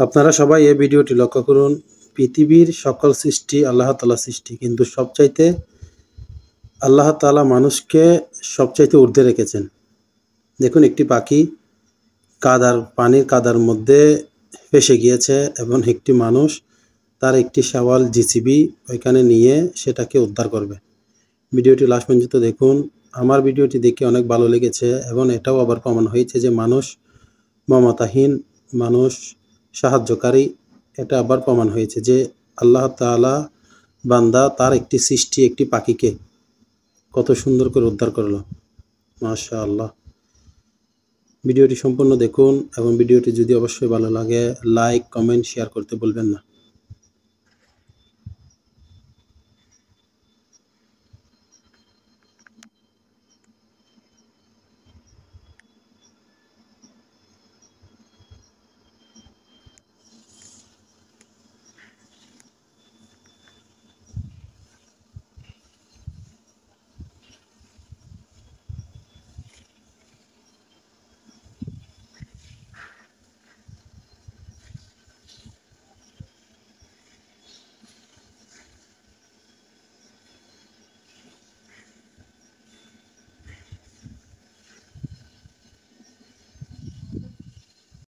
আপনারা সবাই এই ভিডিওটি লক্ষ্য করুন। পৃথিবীর সকল সৃষ্টি আল্লাহ তাআলা সৃষ্টি, কিন্তু সবচাইতে আল্লাহ তাআলা মানুষকে সবচাইতে ঊর্ধ্বে রেখেছেন। দেখুন, একটি পাখি পানির কাদার মধ্যে ফেসে গিয়েছে এবং একটি মানুষ তার একটি শাওয়াল জিসিবি ওইখানে নিয়ে সেটাকে উদ্ধার করবে। ভিডিওটি লাস্ট পর্যন্ত দেখুন। আমার ভিডিওটি দেখে অনেক ভালো লেগেছে এবং এটাও আবার প্রমাণ হয়েছে যে মানুষ মমতাহীন, মানুষ সাহায্যকারী। এটা আবার প্রমাণ হয়েছে যে আল্লাহ তাআলা বান্দা তার একটি সৃষ্টি, একটি পাখিকে কত সুন্দর করে উদ্ধার করলো। মাশাআল্লাহ। ভিডিওটি সম্পূর্ণ দেখুন এবং ভিডিওটি যদি অবশ্যই ভালো লাগে লাইক, কমেন্ট, শেয়ার করতে ভুলবেন না।